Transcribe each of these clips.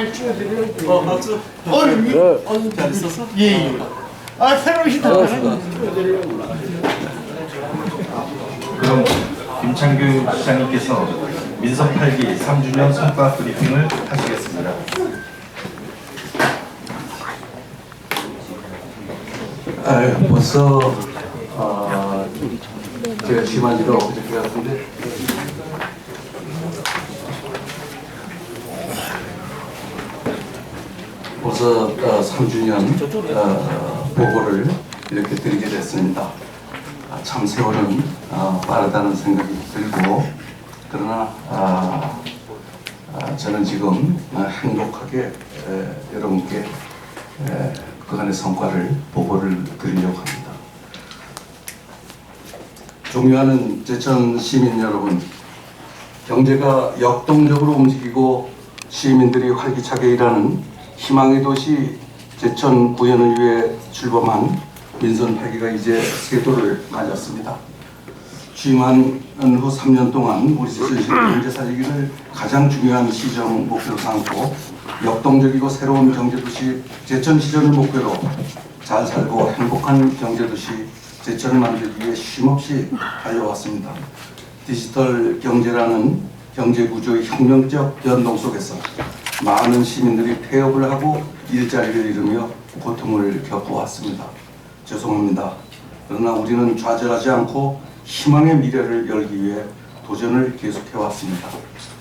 잘 찍어드려요. 박수. 잘 있었어? 예. 새로우시다. 그럼 김창규 시장님께서 민선 8기 3주년 성과 브리핑을 하시겠습니다. 벌써 제가 취임한 지가 엊그저께 같은데 벌써 3주년 보고를 이렇게 드리게 됐습니다. 참 세월은 빠르다는 생각이 들고, 그러나 저는 지금 행복하게 여러분께 그간의 성과를 보고를 드리려고 합니다. 존경하는 제천 시민 여러분, 경제가 역동적으로 움직이고 시민들이 활기차게 일하는 희망의 도시 제천 구현을 위해 출범한 민선 8기가 이제 세도를 맞았습니다. 취임한 후 3년 동안 우리 제천시 경제 살리기를 가장 중요한 시정 목표로 삼고 역동적이고 새로운 경제도시 제천시전을 목표로 잘 살고 행복한 경제도시 제천을 만들기 위해 쉼없이 달려왔습니다. 디지털 경제라는 경제구조의 혁명적 변동 속에서 많은 시민들이 폐업을 하고 일자리를 잃으며 고통을 겪어왔습니다. 죄송합니다. 그러나 우리는 좌절하지 않고 희망의 미래를 열기 위해 도전을 계속해왔습니다.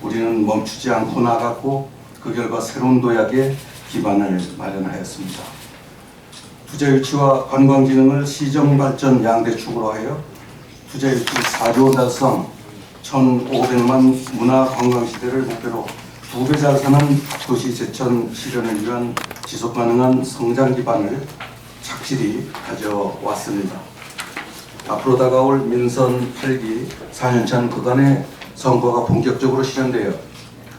우리는 멈추지 않고 나아갔고 그 결과 새로운 도약의 기반을 마련하였습니다. 투자 유치와 관광 기능을 시정 발전 양대 축으로 하여 투자 유치 4조 달성 1,500만 문화 관광 시대를 목표로 2배 잘 사는 도시 제천 실현을 위한 지속 가능한 성장 기반을 착실히 가져왔습니다. 앞으로 다가올 민선 8기 4년차 그간의 성과가 본격적으로 실현되어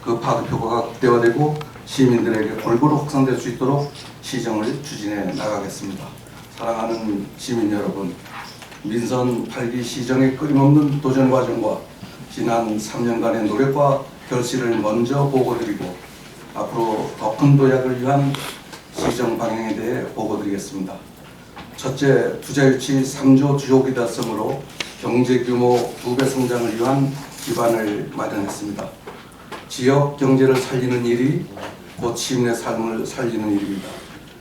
그 파급효과가 극대화되고 시민들에게 골고루 확산될 수 있도록 시정을 추진해 나가겠습니다. 사랑하는 시민 여러분, 민선 8기 시정의 끊임없는 도전 과정과 지난 3년간의 노력과 결실을 먼저 보고드리고 앞으로 더 큰 도약을 위한 시정 방향에 대해 보고드리겠습니다. 첫째, 투자 유치 3조 주요기 달성으로 경제 규모 2배 성장을 위한 기반을 마련했습니다. 지역 경제를 살리는 일이 곧 시민의 삶을 살리는 일입니다.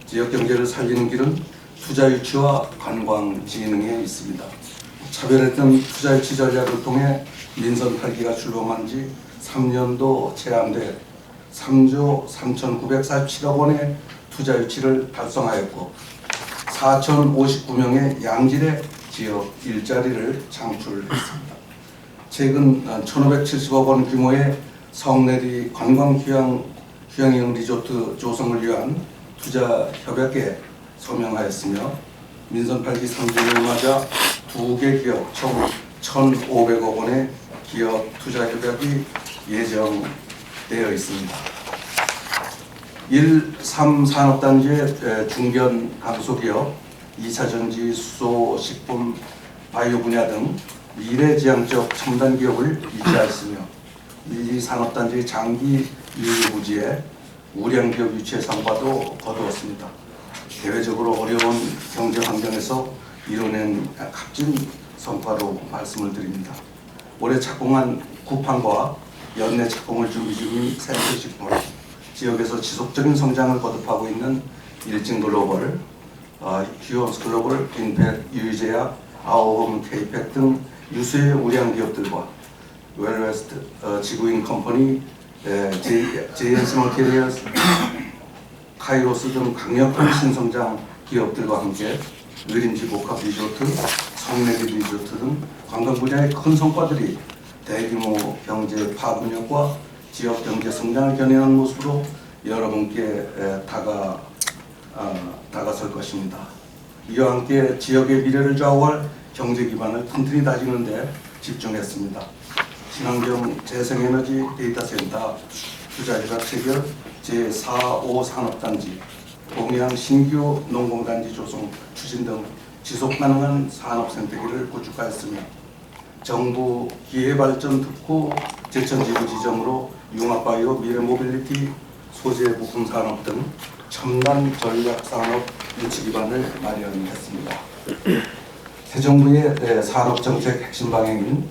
지역 경제를 살리는 길은 투자 유치와 관광 진흥에 있습니다. 차별했던 투자 유치 전략을 통해 민선 8기가 출범한 지 3년도 채 안 돼 3조 3,947억 원의 투자 유치를 달성하였고 4,059명의 양질의 지역 일자리를 창출했습니다. 최근 1,570억 원 규모의 성내리 관광 휴양형 리조트 조성을 위한 투자 협약에 서명하였으며 민선 8기 3주년을 맞아 2개 기업 총 1,500억 원의 기업 투자 협약이 예정되어 있습니다. 1, 3 산업단지의 중견 강소기업, 2차전지, 수소, 식품, 바이오 분야 등 미래지향적 첨단 기업을 유치하였으며 이 산업단지의 장기 유지부지에 우량기업 유치의 성과도 거두었습니다. 대외적으로 어려운 경제 환경에서 이뤄낸 값진 성과로 말씀을 드립니다. 올해 착공한 쿠팡과 연내 착공을 준비 중인 센트식품, 지역에서 지속적인 성장을 거듭하고 있는 일진글로벌, 휴원스 글로벌, 빈팩, 유이제야, 아오홈, 케이팩 등 유수의 우량 기업들과 웰웨스트, 지구인 컴퍼니, JS 머티리얼스, 카이로스 등 강력한 신성장 기업들과 함께 의림지 복합 리조트, 성내리 리조트 등 관광 분야의 큰 성과들이 대규모 경제 파급력과 지역 경제 성장을 겨냥한 모습으로 여러분께 다가설 것입니다. 이와 함께 지역의 미래를 좌우할 경제 기반을 튼튼히 다지는 데 집중했습니다. 친환경 재생에너지 데이터센터 투자협약 체결 제4, 5 산업단지, 동해안 신규 농공단지 조성 추진 등 지속가능한 산업생태계를 구축하였으며 정부 기회발전 특구 제천지구 지정으로 융합바이오 미래모빌리티 소재 부품 산업 등 첨단 전략 산업 유치 기반을 마련했습니다. 새 정부의 산업 정책 핵심 방향인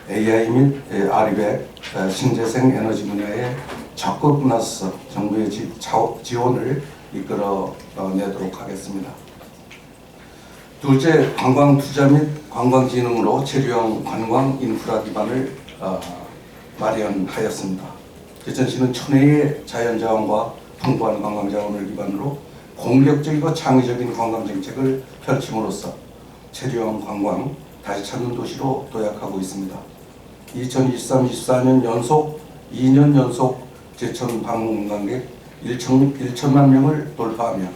AI 및 RE100 신재생 에너지 분야에 적극 나서 정부의 지원을 이끌어 내도록 하겠습니다. 둘째, 관광 투자 및 관광 기능으로 체류형 관광 인프라 기반을 마련하였습니다. 제천시는 천혜의 자연자원과 풍부한 관광자원을 기반으로 공격적이고 창의적인 관광 정책을 펼침으로써 체류형 관광 다시 찾는 도시로 도약하고 있습니다. 2023-24년 연속 2년 연속 제천 방문 관광객 1천만 명을 돌파하며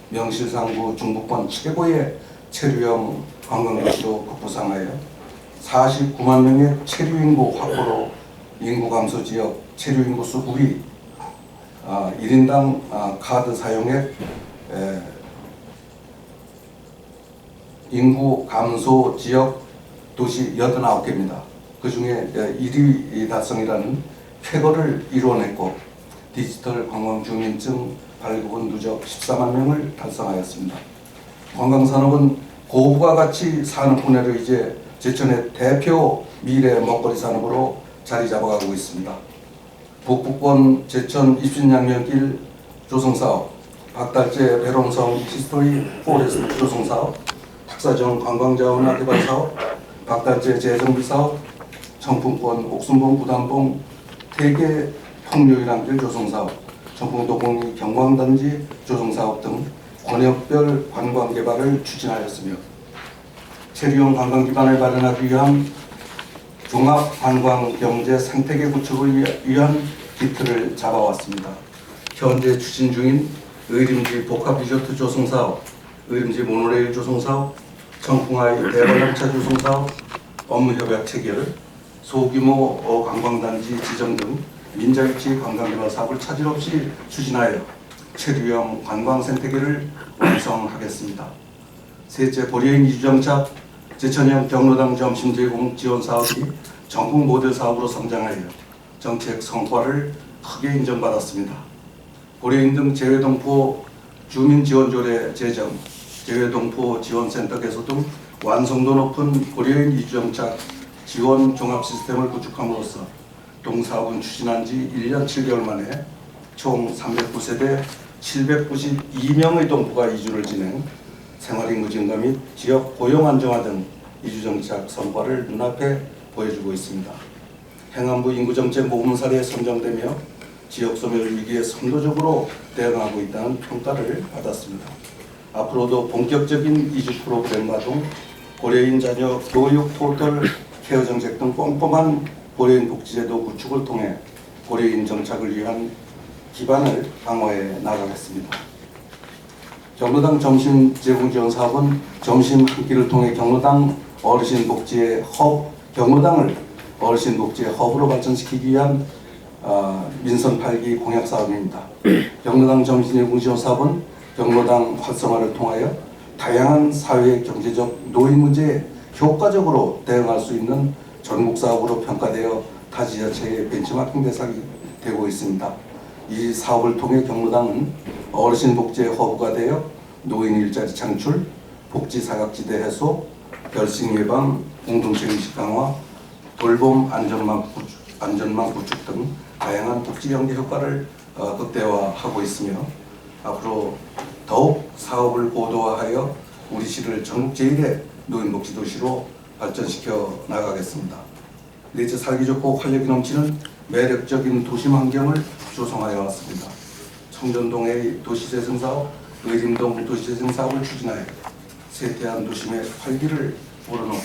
명실상부 중부권 최고의 체류형 관광도시로 급부상하여 49만 명의 체류인구 확보로 인구 감소 지역 체류인구 수 9위, 1인당 카드 사용액 인구 감소 지역 도시 89개입니다. 그 중에 1위 달성이라는 쾌거를 이뤄냈고 디지털 관광 주민증 발급은 누적 14만 명을 달성하였습니다. 관광산업은 고부가 가치 산업 분야로 이제 제천의 대표 미래 먹거리 산업으로 자리 잡아가고 있습니다. 북부권 제천 입신양면길 조성사업, 박달재 배롱성 히스토리 포레스트 조성사업, 탁사정 관광자원화 개발사업, 박달재 재정비사업, 청풍권 옥순봉 부담봉 태계 풍류일항길 조성사업, 청풍도공리 경광단지 조성사업 등 권역별 관광 개발을 추진하였으며 체류형 관광 기반을 마련하기 위한 종합 관광 경제 생태계 구축을 위한 기틀을 잡아왔습니다. 현재 추진 중인 의림지 복합 리조트 조성 사업, 의림지 모노레일 조성 사업, 청풍아이 대관람차 조성 사업, 업무 협약 체결, 소규모 관광단지 지정 등 민자유치 관광개발 사업을 차질 없이 추진하여 체류형 관광 생태계를 완성하겠습니다. 셋째, 고려인 이주정착 제천형 경로당 점심 제공 지원 사업이 전국 모델 사업으로 성장하여 정책 성과를 크게 인정받았습니다. 고려인 등 재외동포 주민지원조례 제정, 재외동포 지원센터 개소 등 완성도 높은 고려인 이주정착 지원 종합 시스템을 구축함으로써 동사업은 추진한 지 1년 7개월 만에 총 309세대 792명의 동포가 이주를 진행, 생활인구 증가 및 지역 고용 안정화 등 이주정착 성과를 눈앞에 보여주고 있습니다. 행안부 인구정책 모범 사례에 선정되며 지역 소멸 위기에 선도적으로 대응하고 있다는 평가를 받았습니다. 앞으로도 본격적인 이주 프로그램 가동, 고려인 자녀 교육 토털 케어 정책 등 꼼꼼한 고려인 복지제도 구축을 통해 고려인 정착을 위한 기반을 강화해 나가겠습니다. 경로당 점심 제공 지원 사업은 점심 한 끼를 통해 경로당 어르신 복지의 경로당을 어르신 복지의 허브로 발전시키기 위한 민선 8기 공약 사업입니다. 경로당 점심 제공 지원 사업은 경로당 활성화를 통하여 다양한 사회 경제적 노인 문제에 효과적으로 대응할 수 있는 전국 사업으로 평가되어 타 지자체의 벤치마킹 대상이 되고 있습니다. 이 사업을 통해 경로당은 어르신 복지의 허브가 되어 노인 일자리 창출, 복지 사각지대 해소, 결식 예방, 공동체 의식 강화, 돌봄 안전망 구축 등 다양한 복지 연계 효과를 극대화하고 있으며 앞으로 더욱 사업을 고도화하여 우리 시를 전국 제1의 노인복지 도시로 발전시켜 나가겠습니다. 넷째, 살기 좋고 활력이 넘치는 매력적인 도심 환경을 조성하여 왔습니다. 청전동의 도시재생사업, 의림동 도시재생사업을 추진하여 세태한 도심의 활기를 불어넣고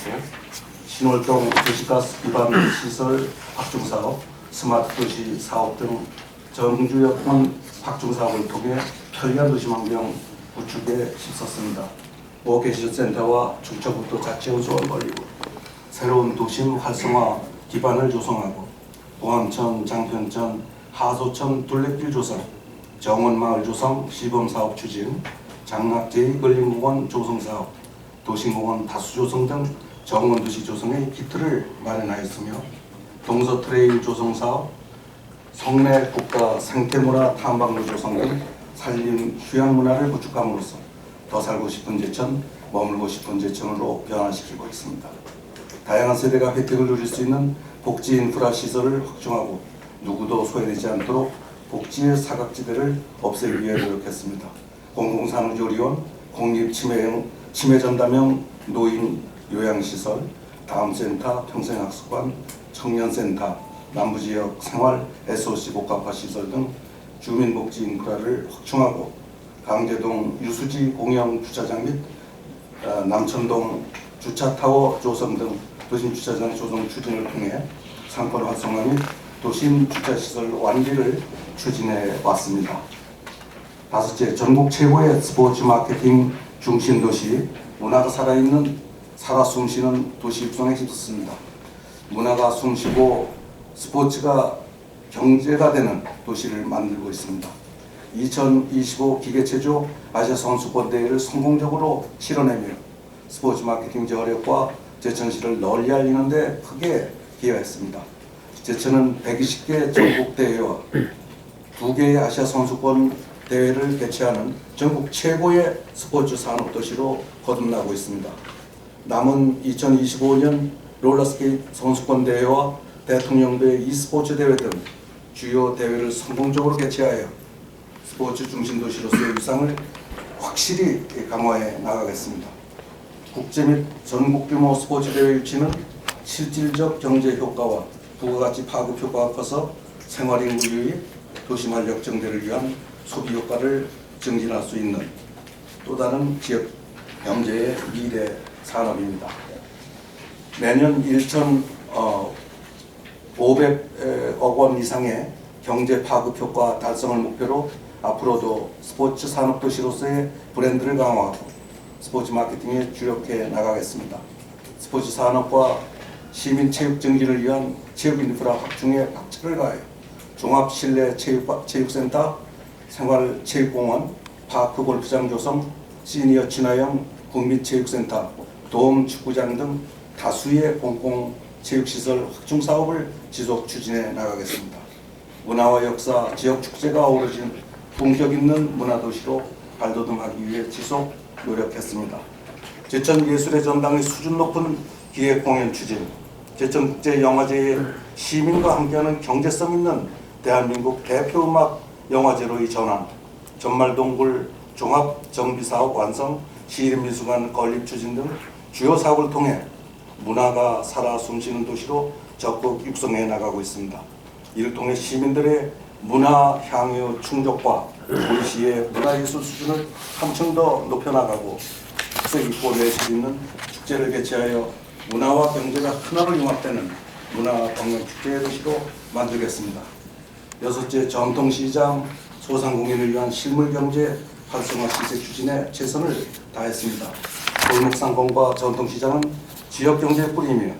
신월동 도시가스 기반 시설 확충사업, 스마트 도시 사업 등 정주 여건 확충사업을 통해 편리한 도심 환경 구축에 힘썼습니다. 워케이션센터와 충청북도 자치연수원 벌리고 새로운 도심 활성화 기반을 조성하고 보암천, 장편천, 하소천 둘레길 조성, 정원마을 조성 시범사업 추진, 장락 제2근린공원 조성사업, 도시공원 다수 조성 등 정원도시 조성의 기틀을 마련하였으며 동서트레일 조성사업, 성내 국가 생태문화 탐방로 조성 등 산림 휴양 문화를 구축함으로써 더 살고 싶은 제천, 머물고 싶은 제천으로 변화시키고 있습니다. 다양한 세대가 혜택을 누릴 수 있는 복지 인프라 시설을 확충하고 누구도 소외되지 않도록 복지의 사각지대를 없애기 위해 노력했습니다. 공공산후조리원, 공립치매전담형 노인 요양시설, 다음센터, 평생학습관, 청년센터, 남부지역 생활 SOC 복합화 시설 등 주민복지 인프라를 확충하고 강제동 유수지 공영 주차장 및 남천동 주차타워 조성 등 도심 주차장 조성 추진을 통해 상권 활성화 및 도심 주차시설 완비를 추진해 왔습니다. 다섯째, 전국 최고의 스포츠 마케팅 중심 도시, 문화가 살아 숨쉬는 도시 육성에 힘썼습니다. 문화가 숨쉬고 스포츠가 경제가 되는 도시를 만들고 있습니다. 2025 기계체조 아시아 선수권 대회를 성공적으로 치러내며 스포츠 마케팅 저력과 제천시를 널리 알리는 데 크게 기여했습니다. 제천은 120개 전국 대회와 2개의 아시아 선수권 대회를 개최하는 전국 최고의 스포츠 산업 도시로 거듭나고 있습니다. 남은 2025년 롤러스케이트 선수권 대회와 대통령배 e스포츠 대회 등 주요 대회를 성공적으로 개최하여 스포츠 중심 도시로서의 위상을 확실히 강화해 나가겠습니다. 국제 및 전국 규모 스포츠 대회 유치는 실질적 경제 효과와 부가가치 파급 효과가 커서 생활인구 유입, 도시말 역정대를 위한 소비 효과를 증진할 수 있는 또 다른 지역 경제의 미래 산업입니다. 매년 1,500억 원 이상의 경제 파급 효과 달성을 목표로 앞으로도 스포츠 산업 도시로서의 브랜드를 강화하고 스포츠 마케팅에 주력해 나가겠습니다. 스포츠 산업과 시민 체육 증진을 위한 체육 인프라 확충에 박차를 가하여 종합 실내 체육센터, 생활체육공원, 파크 골프장 조성, 시니어 친화형 국민체육센터, 도움 축구장 등 다수의 공공체육시설 확충 사업을 지속 추진해 나가겠습니다. 문화와 역사, 지역 축제가 어우러진 품격 있는 문화도시로 발돋움하기 위해 지속 노력했습니다. 제천 예술의 전당의 수준 높은 기획 공연 추진, 제천국제영화제의 시민과 함께하는 경제성 있는 대한민국 대표 음악 영화제로의 전환, 전말동굴 종합정비사업 완성, 시립미술관 건립 추진 등 주요 사업을 통해 문화가 살아 숨쉬는 도시로 적극 육성해 나가고 있습니다. 이를 통해 시민들의 문화 향유 충족과 우리 시의 문화예술 수준을 한층 더 높여나가고 특색 있고 내실 있는 축제를 개최하여 문화와 경제가 하나로 융합되는 문화광역축제의 도시로 만들겠습니다. 여섯째, 전통시장 소상공인을 위한 실물경제 활성화 시세 추진에 최선을 다했습니다. 골목상권과 전통시장은 지역경제의 뿌리이며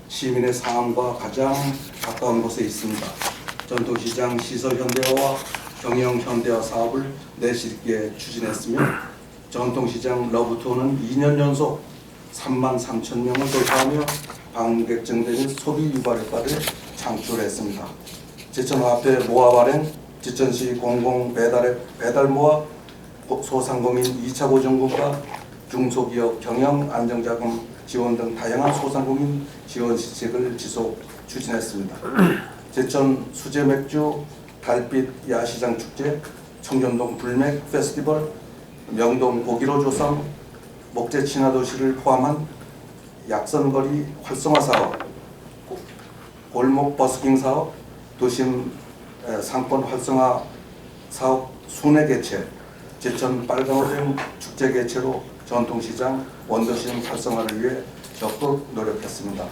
시민의 상황과 가장 가까운 곳에 있습니다. 전통시장 시설 현대화와 경영 현대화 사업을 내실 있게 추진했으며 전통시장 러브투어는 2년 연속 33,000명을 돌파하며 방문객 증대 및 소비 유발 효과를 창출했습니다. 제천화폐 모아 발행, 제천시 공공 배달 모아 소상공인 2차 보증금과 중소기업 경영 안정자금 지원 등 다양한 소상공인 지원 시책을 지속 추진했습니다. 제천 수제맥주 달빛 야시장 축제, 청년동 불맥 페스티벌, 명동 고기로 조성, 목재 친화 도시를 포함한 약선거리 활성화 사업, 골목 버스킹 사업, 도심 상권 활성화 사업 순회 개최, 제천 빨강어림 축제 개최로 전통시장 원도심 활성화를 위해 적극 노력했습니다.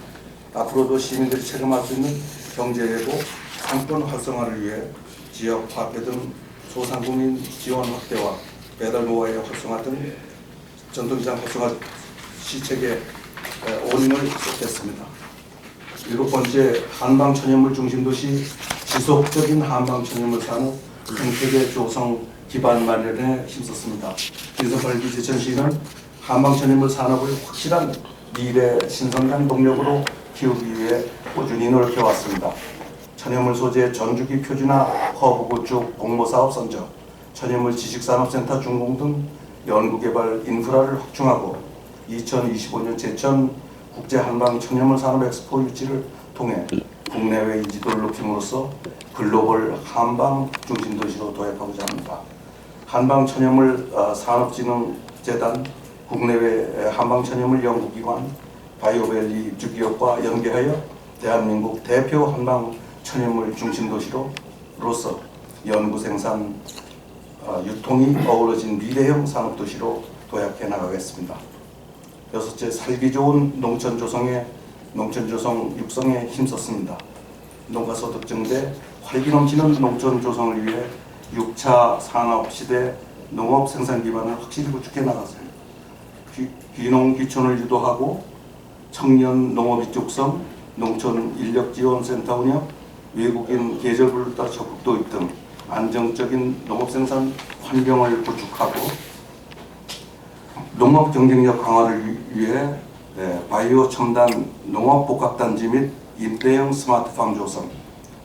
앞으로도 시민들이 체감할 수 있는 경제예고 상권 활성화를 위해 지역 화폐 등 소상공인 지원 확대와 배달 노화의 활성화 등 전통시장 활성화 시책에 올인을 쏟겠습니다. 일곱 번째, 한방 천연물 중심 도시 지속적인 한방 천연물 산업 생태계 조성 기반 마련에 힘썼습니다. 민선팔기 제천시는 한방 천연물 산업을 확실한 미래 신성장 동력으로 키우기 위해 꾸준히 노력해왔습니다. 천연물 소재 전주기 표준화 허브 구축 공모사업 선정, 천연물 지식산업센터 준공 등 연구개발 인프라를 확충하고 2025년 제천 국제한방 천연물 산업 엑스포 유치를 통해 국내외 인지도를 높임으로써 글로벌 한방 중심 도시로 도약하고자 합니다. 한방 천연물 산업진흥재단, 국내외 한방 천연물 연구기관, 바이오밸리 입주기업과 연계하여 대한민국 대표 한방 천연물 중심 도시로서 연구 생산 유통이 어우러진 미래형 산업 도시로 도약해 나가겠습니다. 여섯째, 살기 좋은 농촌 조성 육성에 힘썼습니다. 농가소득 증대, 활기 넘치는 농촌 조성을 위해 6차 산업시대 농업 생산 기반을 확실히 구축해 나가세요. 귀농 귀촌을 유도하고 청년 농업 이쪽성, 농촌 인력지원센터 운영, 외국인 계절불다 적극 도입 등 안정적인 농업 생산 환경을 구축하고 농업 경쟁력 강화를 위해 바이오 첨단 농업 복합단지 및 임대형 스마트팜 조성,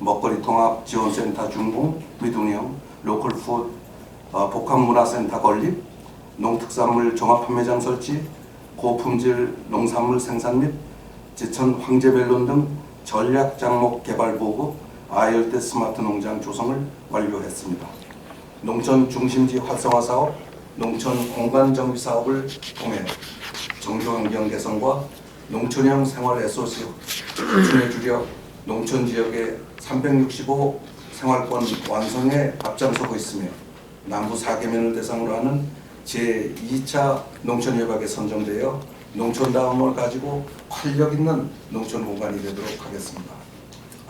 먹거리 통합 지원센터 준공 및 운영, 로컬푸드 복합문화센터 건립, 농특산물 종합판매장 설치, 고품질 농산물 생산 및 제천 황제멜론 등 전략 작목 개발 보급, 아열대 스마트 농장 조성을 완료했습니다. 농촌 중심지 활성화 사업, 농촌 공간 정비 사업을 통해 정조환경 개선과 농촌형 생활 SOC 확충에 주력 농촌 지역의 365 생활권 완성에 앞장서고 있으며 남부 4개면을 대상으로 하는 제2차 농촌협약에 선정되어 농촌다움을 가지고 활력 있는 농촌 공간이 되도록 하겠습니다.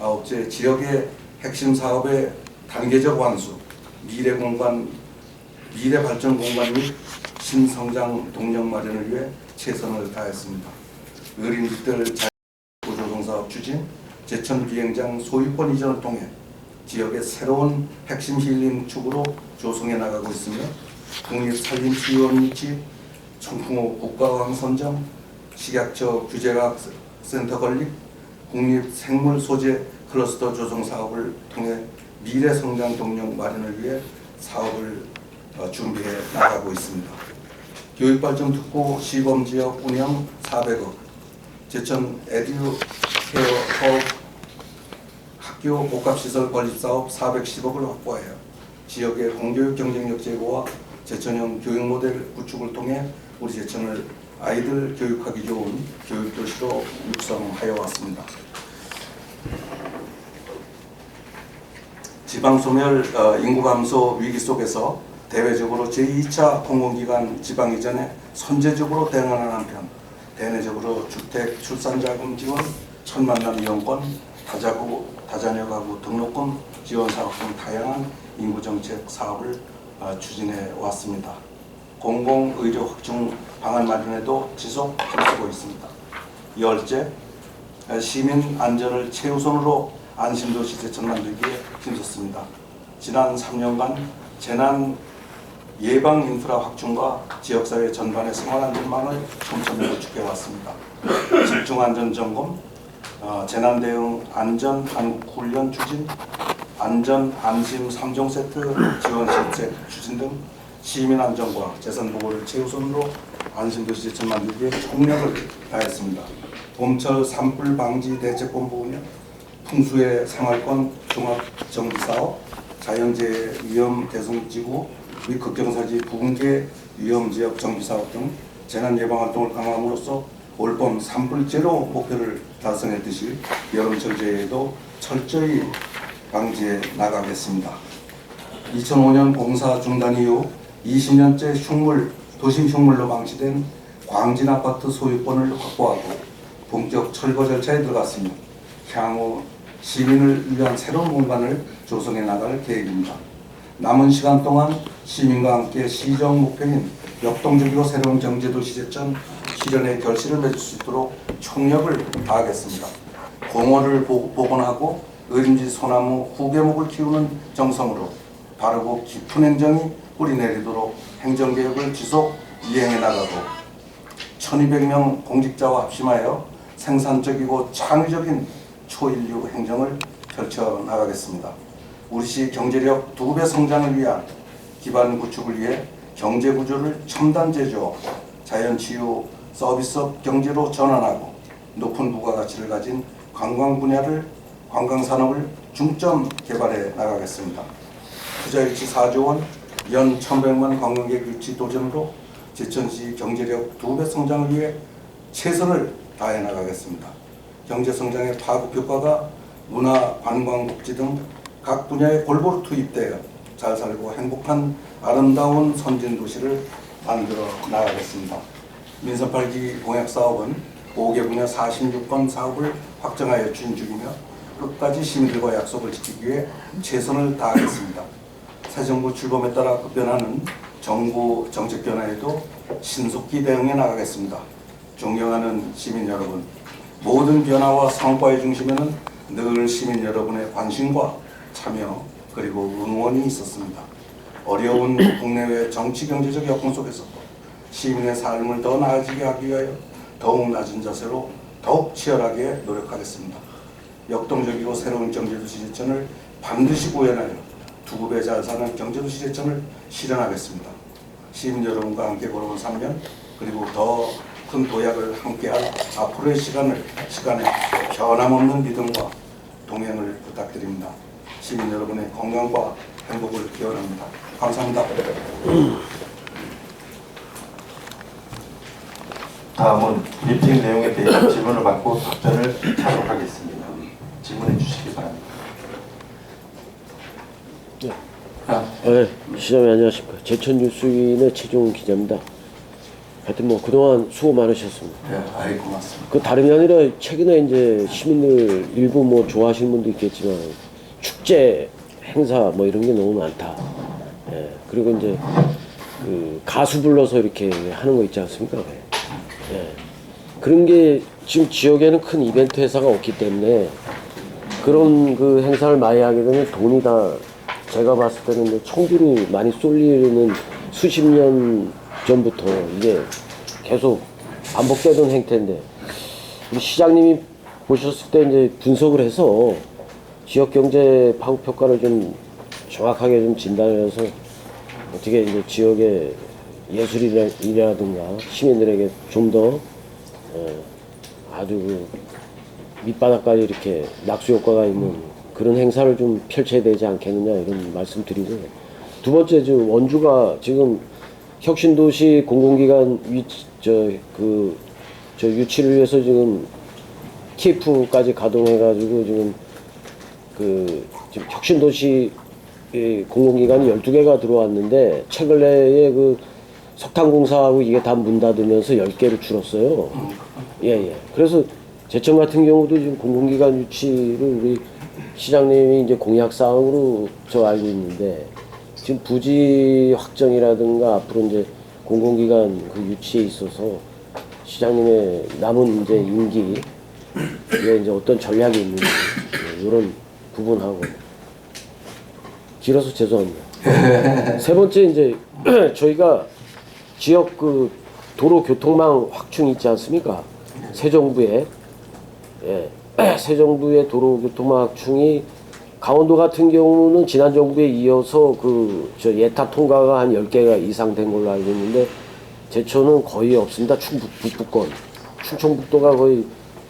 아홉째, 지역의 핵심 사업의 단계적 완수, 미래 발전 공간 및 신성장 동력 마련을 위해 최선을 다했습니다. 어린이들 자유조성사업 추진, 제천 비행장 소유권 이전을 통해 지역의 새로운 핵심 힐링 축으로 조성해 나가고 있으며 국립산림치유원 유치, 청풍호 국가어항 선정, 식약처 규제과학 센터 건립, 국립생물소재 클러스터 조성 사업을 통해 미래 성장 동력 마련을 위해 사업을 준비해 나가고 있습니다. 교육발전 특구 시범지역 운영 400억, 제천 에듀케어 사업 학교 복합시설 건립사업 410억을 확보하여 지역의 공교육 경쟁력 제고와 제천형 교육 모델 구축을 통해 우리 제천을 아이들 교육하기 좋은 교육도시로 육성하여 왔습니다. 지방소멸 인구 감소 위기 속에서 대외적으로 제2차 공공기관 지방 이전에 선제적으로 대응하는 한편 대내적으로 주택 출산자금 지원, 첫 만남 이용권, 다자녀 가구 등록금 지원 사업 등 다양한 인구정책 사업을 추진해 왔습니다. 공공의료 확충 방안 마련에도 지속 힘쓰고 있습니다. 열째, 시민 안전을 최우선으로 안심도시 제천 만들기에 힘썼습니다. 지난 3년간 재난 예방 인프라 확충과 지역사회 전반의 생활안전망을 촘촘히 구축해 왔습니다. 집중안전점검, 재난대응 안전한국훈련 추진, 안전안심 3종 세트 지원 실책 추진 등 시민안전과 재산보호를 최우선으로 안심도시 제천 만들기에 총력을 다했습니다. 봄철 산불 방지 대책본부 운영, 풍수의 생활권 종합정비사업, 자연재해 위험 대송지구 및 극경사지 부흥계 위험지역 정비사업 등 재난예방활동을 강화함으로써 올봄 산불제로 목표를 달성했듯이 여름철 재해에도 철저히 방지해 나가겠습니다. 2005년 공사 중단 이후 20년째 도심 흉물로 방치된 광진 아파트 소유권을 확보하고 본격 철거 절차에 들어갔으며 향후 시민을 위한 새로운 공간을 조성해 나갈 계획입니다. 남은 시간 동안 시민과 함께 시정 목표인 역동적이고 새로운 경제도시 제천 실현의 결실을 맺을 수 있도록 총력을 다하겠습니다. 공원을 복원하고 어린지 소나무 후계목을 키우는 정성으로 바르고 깊은 행정이 뿌리내리도록 행정개혁을 지속 이행해 나가고 1200명 공직자와 합심하여 생산적이고 창의적인 초인류 행정을 펼쳐 나가겠습니다. 우리 시 경제력 2배 성장을 위한 기반 구축을 위해 경제 구조를 첨단 제조, 자연 치유 서비스업 경제로 전환하고 높은 부가가치를 가진 관광 분야를 관광 산업을 중점 개발해 나가겠습니다. 투자 유치 4조 원, 연 1,100만 관광객 유치 도전으로 제천시 경제력 2배 성장을 위해 최선을 다해 나가겠습니다. 경제 성장의 파급 효과가 문화, 관광, 복지 등 각 분야에 골고루 투입되어 잘 살고 행복한 아름다운 선진 도시를 만들어 나가겠습니다. 민선 8기 공약 사업은 5개 분야 46건 사업을 확정하여 추진 중이며 끝까지 시민들과 약속을 지키기 위해 최선을 다하겠습니다. 새 정부 출범에 따라 급변하는 정부 정책 변화에도 신속히 대응해 나가겠습니다. 존경하는 시민 여러분, 모든 변화와 성과의 중심에는 늘 시민 여러분의 관심과 참여 그리고 응원이 있었습니다. 어려운 국내외 정치 경제적 여건 속에서 시민의 삶을 더 나아지게 하기 위하여 더욱 낮은 자세로 더욱 치열하게 노력하겠습니다. 역동적이고 새로운 경제도시 제천을 반드시 구현하여 두 배 잘 사는 경제도시 제천을 실현하겠습니다. 시민 여러분과 함께 걸어온 3년 그리고 더 큰 도약을 함께할 앞으로의 시간에 변함없는 믿음과 동행을 부탁드립니다. 시민 여러분의 건강과 행복을 기원합니다. 감사합니다. 다음은 브리핑 내용에 대해 질문을 받고 답변을 하도록 하겠습니다. 질문해 주시기 바랍니다. 네, 시장님 안녕하십니까. 제천뉴스인의 최종훈 기자입니다. 하여튼 뭐 그동안 수고 많으셨습니다. 네, 아이 고맙습니다. 그 다름이 아니라 최근에 이제 시민들 일부 뭐 좋아하시는 분도 있겠지만 축제 행사 뭐 이런 게 너무 많다. 예, 그리고 이제 그 가수 불러서 이렇게 하는 거 있지 않습니까? 예, 그런 게 지금 지역에는 큰 이벤트 회사가 없기 때문에 그런 그 행사를 많이 하게 되면 돈이 다 제가 봤을 때는 이제 청주로 많이 쏠리는 수십 년 전부터 이게 계속 반복되던 행태인데 우리 시장님이 보셨을 때 이제 분석을 해서 지역 경제 파급 효과를 좀 정확하게 좀 진단을 해서 어떻게 이제 지역의 예술이라든가 시민들에게 좀 더 아주 그 밑바닥까지 이렇게 낙수 효과가 있는 그런 행사를 좀 펼쳐야 되지 않겠느냐 이런 말씀드리고, 두 번째 원주가 지금 혁신도시 공공기관 유치를 위해서 지금 TF까지 가동해가지고 지금 지금 혁신도시 공공기관이 12개가 들어왔는데 최근에 그 석탄공사하고 이게 다 문 닫으면서 10개로 줄었어요. 예. 그래서 제천 같은 경우도 지금 공공기관 유치를 우리 시장님이 이제 공약사항으로 저 알고 있는데 지금 부지 확정이라든가 앞으로 이제 공공기관 그 유치에 있어서 시장님의 남은 이제 임기에 이제 어떤 전략이 있는지 이런 부분하고 길어서 죄송합니다. 세 번째 이제 저희가 지역 그 도로 교통망 확충 있지 않습니까? 새 정부의 새 정부의 도로 교통망 확충이 강원도 같은 경우는 지난 정부에 이어서 예타 통과가 한 10개가 이상 된 걸로 알고 있는데 제천은 거의 없습니다. 북부권, 충청북도가 거의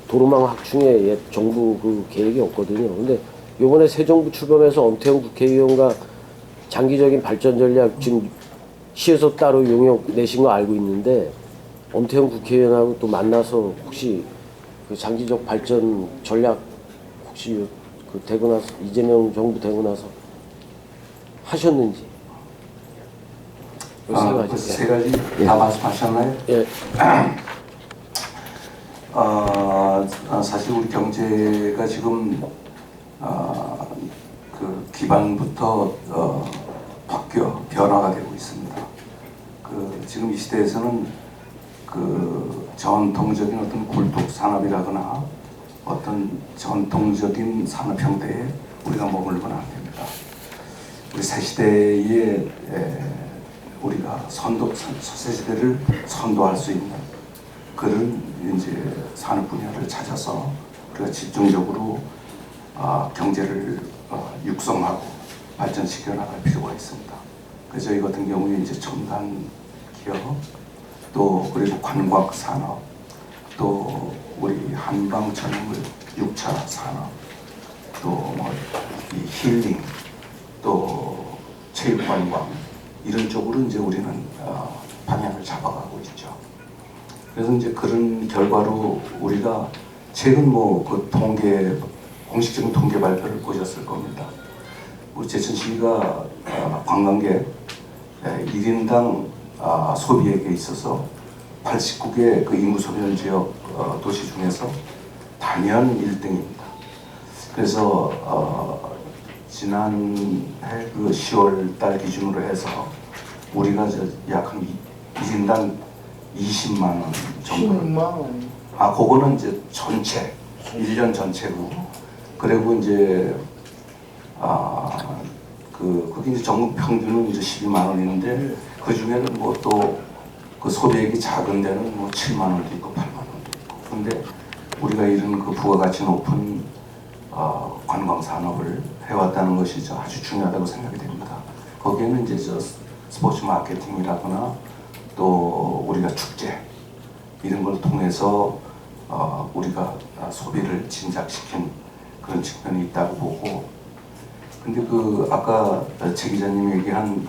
도로망 확충에 정부 그 계획이 없거든요. 근데 요번에 새 정부 출범해서 엄태웅 국회의원과 장기적인 발전 전략 지금 시에서 따로 용역 내신 거 알고 있는데 엄태웅 국회의원하고 또 만나서 혹시 그 장기적 발전 전략 혹시 그 되고 나서 이재명 정부 되고 나서 하셨는지 그 세 가지 다 말씀하셨나요? 예. 사실 우리 경제가 지금 그 기반부터 변화가 되고 있습니다. 지금 이 시대에서는 그 전통적인 어떤 굴뚝 산업이라거나 어떤 전통적인 산업 형태에 우리가 머물거나 안 됩니다. 우리 새 시대에 우리가 새 시대를 선도할 수 있는 그런 이제 산업 분야를 찾아서 우리가 집중적으로 경제를 육성하고 발전시켜 나갈 필요가 있습니다. 그래서 저희 같은 경우에 이제 첨단 기업, 또 그리고 관광 산업, 또 우리 한방 전문 6차 산업, 또 뭐 이 힐링, 또 체육관광 이런 쪽으로 이제 우리는 방향을 잡아가고 있죠. 그래서 이제 그런 결과로 우리가 최근 뭐 그 통계 공식적인 통계 발표를 보셨을 겁니다. 우리 제천시가 관광객 1인당 소비액에 있어서 89개 그 인구 소멸 지역 도시 중에서 단연 1등입니다. 그래서 지난해 그 10월 달 기준으로 해서 우리가 약 한 1인당 20만 원 정도. 16만 원. 그거는 이제 전체 1년 전체고. 그리고 이제 그게 이제 전국 평균은 이제 12만 원인데 그 중에는 뭐 또 그 소비액이 작은 데는 뭐 7만 원도 있고 8만 원도 있고. 근데 우리가 이런 그 부가가치 높은 관광 산업을 해왔다는 것이 아주 중요하다고 생각이 됩니다. 거기에는 이제 스포츠 마케팅이라거나 또 우리가 축제 이런 걸 통해서 우리가 소비를 진작시킨 그런 측면이 있다고 보고, 근데 그 아까 최 기자님 얘기한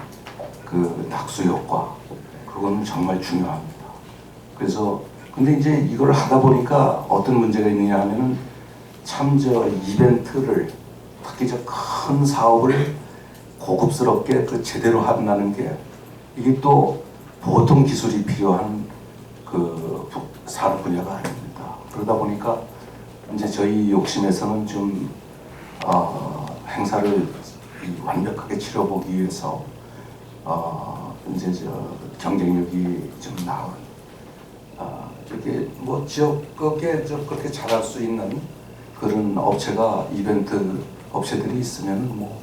그 낙수 효과 그거는 정말 중요합니다. 그래서 근데 이제 이걸 하다 보니까 어떤 문제가 있느냐 하면은 참 저 이벤트를 특히 저 큰 사업을 고급스럽게 그 제대로 한다는 게 이게 또 보통 기술이 필요한 그 산업 분야가 아닙니다. 그러다 보니까 이제 저희 욕심에서는 좀 행사를 완벽하게 치러보기 위해서 이제 저 경쟁력이 좀 나은 이렇게 뭐 지역에 그렇게 잘할 수 있는 그런 업체가 이벤트 업체들이 있으면 뭐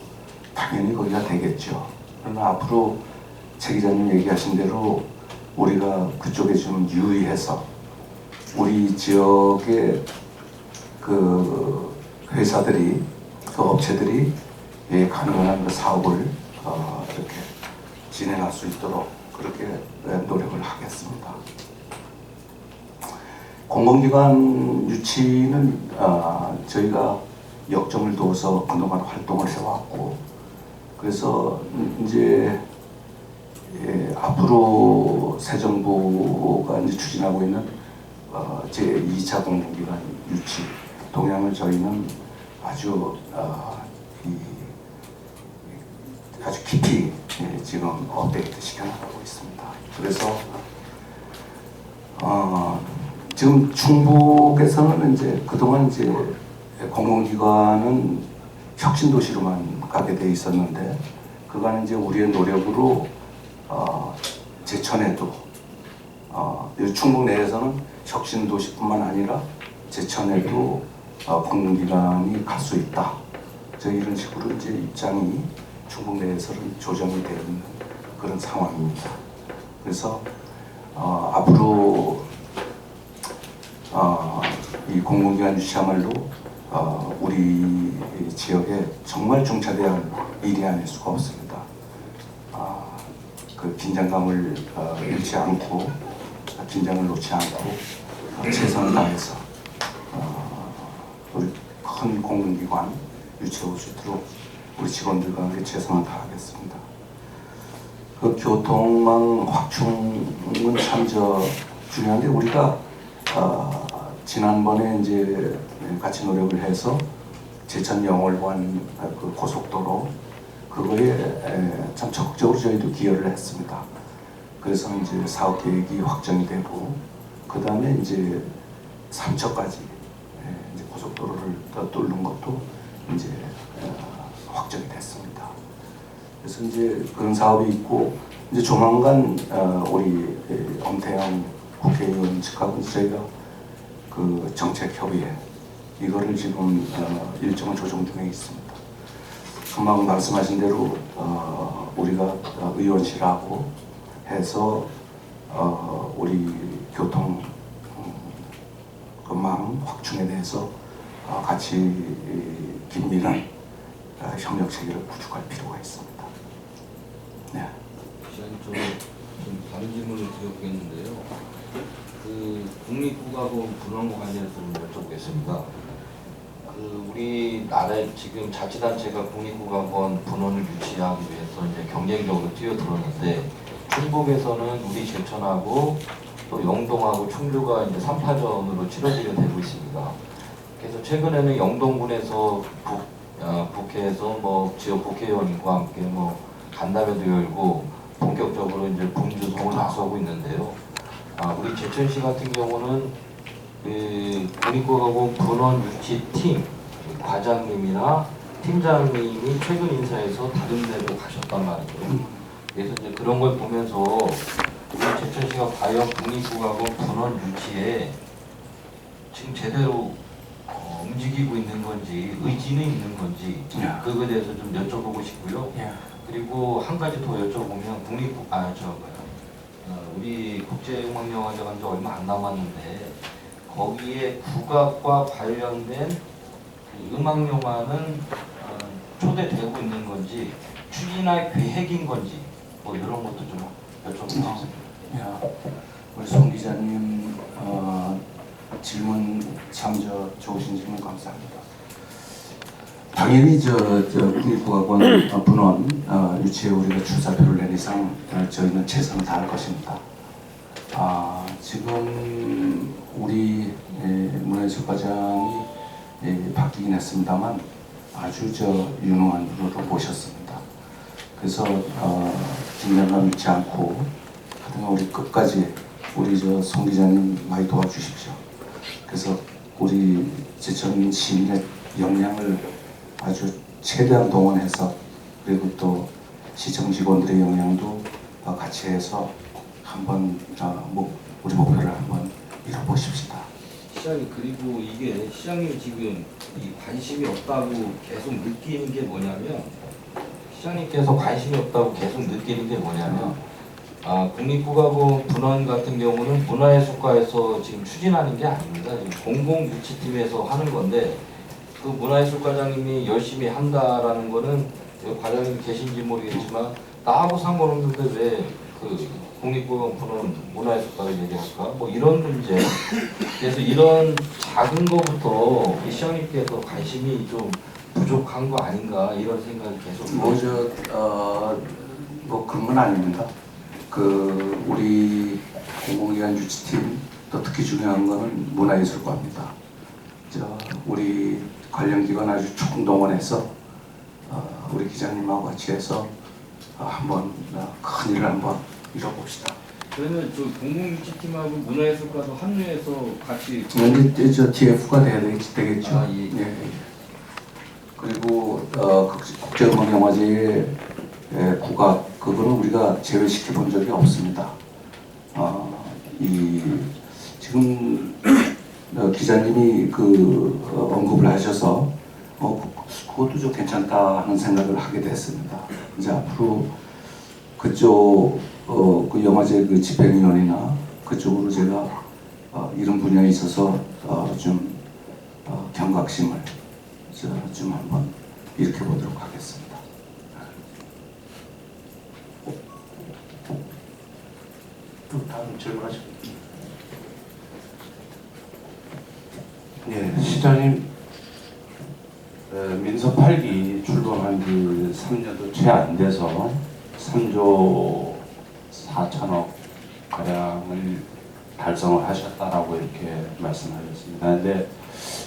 당연히 거기가 되겠죠. 그러나 앞으로 최 기자님 얘기하신 대로 우리가 그쪽에 좀 유의해서 우리 지역의 그 회사들이 그 업체들이 가능한 그 사업을 이렇게 진행할 수 있도록 그렇게 노력을 하겠습니다. 공공기관 유치는 저희가 역점을 둬서 그동안 활동을 해왔고, 그래서 이제 앞으로 새 정부가 이제 추진하고 있는 제2차 공공기관 유치 동향을 저희는 아주 아주 깊이 지금 업데이트 시켜나가고 있습니다. 그래서 지금 충북에서는 이제 그동안 이제 공공기관은 혁신도시로만 가게 돼 있었는데, 그간은 이제 우리의 노력으로 제천에도 충북 내에서는 혁신도시뿐만 아니라 제천에도 공공기관이 갈 수 있다. 저희 이런 식으로 이제 입장이 충북 내에서는 조정이 되어 있는 그런 상황입니다. 그래서 앞으로 이 공공기관 유치야말로 우리 지역에 정말 중차대한 일이 아닐 수가 없습니다. 그 긴장감을 잃지 않고 긴장을 놓지 않고 최선을 다해서 우리 큰 공공기관 유치할 수 있도록 우리 직원들과 함께 최선을 다하겠습니다. 그 교통망 확충은 참 중요한데 우리가 지난번에 이제 같이 노력을 해서 제천 영월관 그 고속도로 그거에 참 적극적으로 저희도 기여를 했습니다. 그래서 이제 사업 계획이 확정이 되고 그 다음에 이제 삼척까지 이제 고속도로를 뚫는 것도 이제 확정이 됐습니다. 그래서 이제 그런 사업이 있고 이제 조만간 우리 엄태영 국회의원 측하고 저희가 그 정책협의회 이거를 지금 일정을 조정 중에 있습니다. 금방 말씀하신 대로 우리가 의원실하고 해서 우리 교통 망 확충에 대해서 같이 긴밀한 협력 체계를 구축할 필요가 있습니다. 네. 시장님 좀 다른 질문을 드려보겠는데요. 그 국립국악원 분원과 관련해서 좀 여쭤보겠습니다. 그 우리나라에 지금 자치단체가 국립국악원 분원을 유치하기 위해서 이제 경쟁적으로 뛰어들었는데 충북에서는 우리 제천하고 또 영동하고 충주가 이제 3파전으로 치러지게 되고 있습니다. 그래서 최근에는 영동군에서 국회에서 뭐 지역 국회의원과 함께 뭐 간담회도 열고 본격적으로 이제 분주송을 나서고 있는데요. 우리 제천시 같은 경우는 그 국립국악원 분원 유치팀 과장님이나 팀장님이 최근 인사에서 다른 데로 가셨단 말이죠. 그래서 이제 그런 걸 보면서 우리 제천시가 과연 국립국악원 분원 유치에 지금 제대로 움직이고 있는 건지 의지는 있는 건지 그거에 대해서 좀 여쭤보고 싶고요. 그리고 한 가지 더 여쭤보면 우리 국제음악영화제 간지 얼마 안 남았는데 거기에 국악과 관련된 그 음악영화는 초대되고 있는 건지 추진할 계획인 건지 뭐 이런 것도 좀 여쭤보고 싶습니다. 우리 송 기자님 질문 참 좋으신 질문 감사합니다. 당연히 국립국악원 분원 유치에 우리가 출사표를 낸 이상 저희는 최선을 다할 것입니다. 지금 우리 문화예술과장이 바뀌긴 했습니다만 아주 유능한 분으로 모셨습니다. 그래서 긴장감 잃지 않고 하여튼 우리 끝까지 우리 송 기자님 많이 도와주십시오. 그래서 우리 제천 시민의 역량을 아주 최대한 동원해서 그리고 또 시청 직원들의 역량도 같이 해서 한번 우리 목표를 한번 이뤄보십시다. 시장님 그리고 이게 시장님 지금 이 관심이 없다고 계속 느끼는 게 뭐냐면 시장님께서 관심이 없다고 계속 느끼는 게 뭐냐면 국립국악원 분원 같은 경우는 문화예술과에서 지금 추진하는 게 아닙니다. 공공유치팀에서 하는 건데 그 문화예술과장님이 열심히 한다라는 거는 과장님 계신지 모르겠지만 나하고 상관없는데 왜 그 국립국악원 분원 문화예술과를 얘기할까? 뭐 이런 문제. 그래서 이런 작은 거부터 이 시장님께서 관심이 좀 부족한 거 아닌가 이런 생각이 계속. 뭐 그런 건 아닙니다. 우리 공공기관 유치팀 또 특히 중요한 거는 문화예술과입니다. 우리 관련기관 아주 총동원해서 우리 기자님하고 같이 해서 한번 큰 일을 한번 이뤄봅시다. 그러면 저 공공유치팀하고 문화예술과도 합류해서 같이. TF가 돼야 되겠죠. 예. 그리고 국제음악영화제의 국악 그거는 우리가 제외시켜 본 적이 없습니다. 지금 기자님이 언급을 하셔서 그것도 좀 괜찮다 하는 생각을 하게 됐습니다. 이제 앞으로 그쪽 그 영화제 집행위원회나 그쪽으로 제가 이런 분야에 있어서 좀 경각심을 좀 한번 일으켜 보도록 하겠습니다. 또 다음 질문하시죠. 예, 시장님 민서 8기 출범한 지 3년도 채 안 돼서 3조 4천억 가량을 달성을 하셨다라고 이렇게 말씀하셨습니다. 근데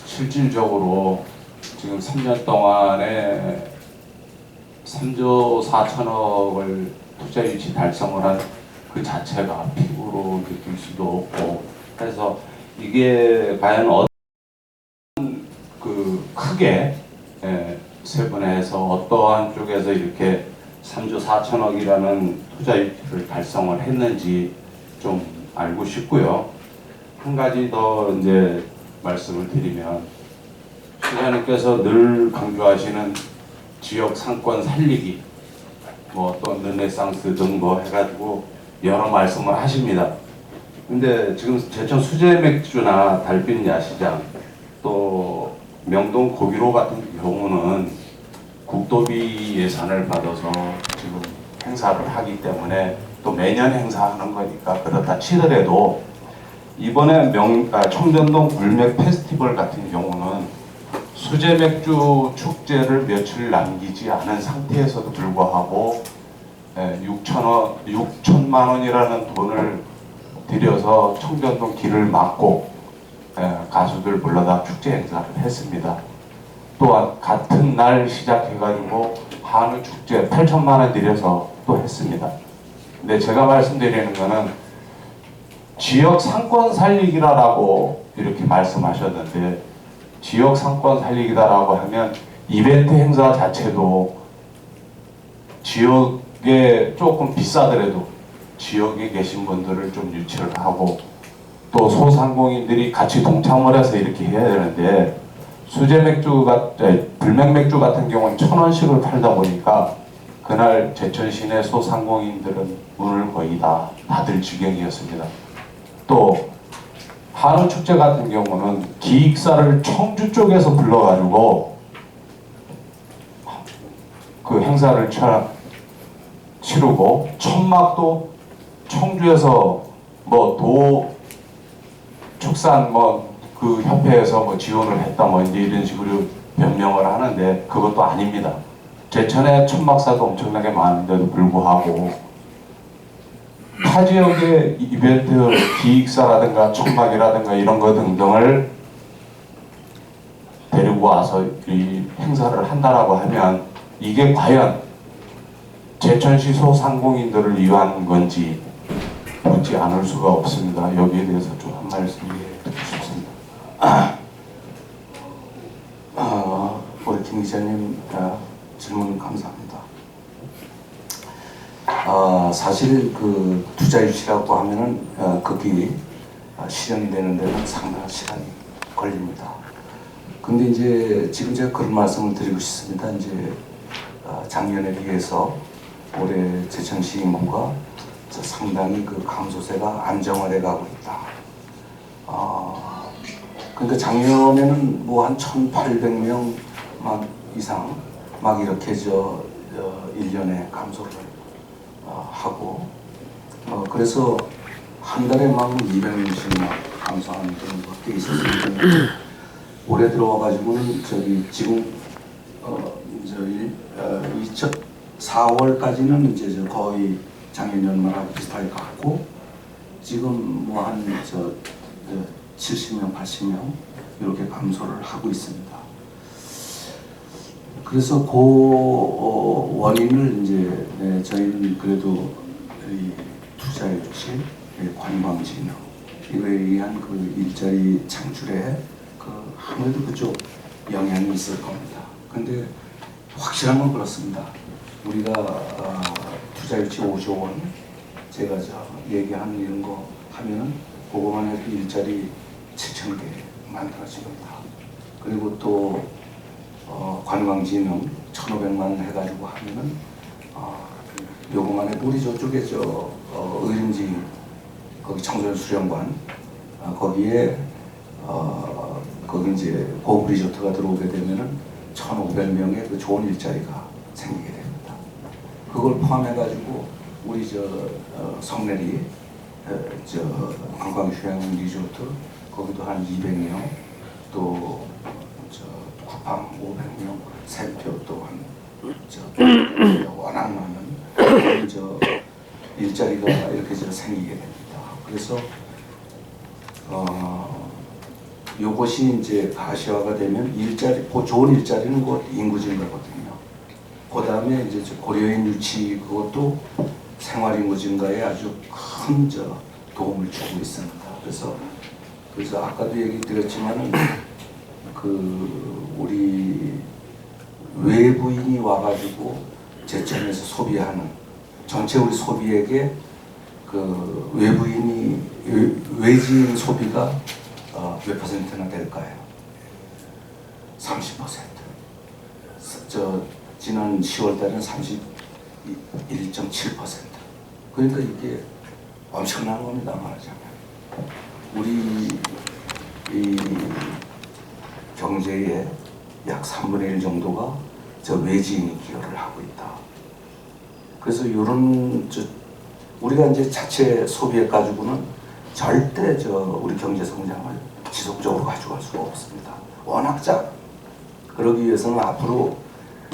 실질적으로 지금 3년 동안에 3조 4천억을 투자 유치 달성을 한 그 자체가 피부로 느낄 수도 없고 그래서 이게 과연 크게 세분해서 어떠한 쪽에서 이렇게 3조 4천억이라는 투자 유치를 달성을 했는지 좀 알고 싶고요. 한 가지 더 이제 말씀을 드리면 시장님께서 늘 강조하시는 지역 상권 살리기, 뭐 또 르네상스 등 뭐 해가지고 여러 말씀을 하십니다. 근데 지금 제천 수제 맥주나 달빛 야시장 또 명동 고기로 같은 경우는 국도비 예산을 받아서 지금 행사를 하기 때문에 또 매년 행사하는 거니까 그렇다 치더라도 이번에 청전동 불맥 페스티벌 같은 경우는 수제 맥주 축제를 며칠 남기지 않은 상태에서도 불구하고 6천만 원이라는 돈을 들여서 청전동 길을 막고 가수들 불러다 축제 행사를 했습니다. 또한 같은 날 시작해가지고 한우 축제 8천만 원 들여서 또 했습니다. 근데 제가 말씀드리는 거는 지역 상권 살리기라고 이렇게 말씀하셨는데 지역 상권 살리기다라고 하면 이벤트 행사 자체도 지역에 조금 비싸더라도 지역에 계신 분들을 좀 유치를 하고 또 소상공인들이 같이 동참을 해서 이렇게 해야 되는데 수제 맥주가 불맥 맥주 같은 경우는 1,000원씩을 팔다 보니까 그날 제천 시내 소상공인들은 문을 거의 다 닫을 지경이었습니다. 또 한우 축제 같은 경우는 기획사를 청주 쪽에서 불러가지고 그 행사를 치르고 천막도 청주에서 도 축산 그 협회에서 지원을 했다 이제 이런 식으로 변명을 하는데 그것도 아닙니다. 제천에 천막사도 엄청나게 많은데도 불구하고 타 지역의 이벤트 기획사라든가 천막이라든가 이런 거 등등을 데리고 와서 이 행사를 한다라고 하면 이게 과연 제천시 소상공인들을 위한 건지 묻지 않을 수가 없습니다. 여기에 대해서 좀 한 말씀 드리고 싶습니다. 우리 김 기자님 질문 감사합니다. 사실 그 투자 유치라고 하면은 거기 실현이 되는 데는 상당한 시간이 걸립니다. 근데 이제 지금 제가 그런 말씀을 드리고 싶습니다. 이제 작년에 비해서 올해 제천시 인구가 상당히 그 감소세가 안정화돼 가고 있다. 그러니까 작년에는 뭐 한 1,800명 이상 이렇게 1년에 감소를 하고 그래서 한 달에 200명씩 감소하는 그런 것도 있었는데 올해 들어와가지고는 지금 4월까지는 이제 거의 작년 연말하고 비슷하게 갔고 지금 뭐 한 70명, 80명 이렇게 감소를 하고 있습니다. 그래서 그 원인을 이제 저희는 그래도 이 투자 유치, 관광진흥 이거에 의한 그 일자리 창출에 아무래도 그쪽 영향이 있을 겁니다. 근데 확실한 건 그렇습니다. 우리가 투자 유치 5조 원 제가 얘기하는 이런 거 하면은 그거만 해도 일자리 7,000개 만들어집니다. 그리고 또 관광진흥 1,500만 해가지고 하면은 요거만 해도 우리 저쪽에 의림지 거기 청소년 수련관 거기에 거기 이제 고급 리조트가 들어오게 되면은 1,500명의 그 좋은 일자리가 생기게 됩니다. 그걸 포함해가지고 우리 성내리 관광휴양 리조트 거기도 한 200명 또 쿠팡 500명 샘표 또한 워낙 많은 일자리가 이렇게 생기게 됩니다. 그래서 요것이 이제 가시화가 되면 좋은 일자리는 곧 인구 증가거든요. 그 다음에 이제 고려인 유치 그것도 생활 인구 증가에 아주 큰 도움을 주고 있습니다. 그래서 아까도 얘기 드렸지만은 우리 외부인이 와가지고 제천에서 소비하는 전체 우리 소비액에 외지인 소비가 몇 퍼센트나 될까요? 30%. 지난 10월 달에는 31.7%. 그러니까 이게 엄청난 겁니다, 말하자면. 우리 이 경제에 약 3분의 1 정도가 저 외지인이 기여를 하고 있다. 그래서 이런 우리가 이제 자체 소비액 가지고는 절대 우리 경제 성장을 지속적으로 가져갈 수가 없습니다. 워낙 그러기 위해서는 앞으로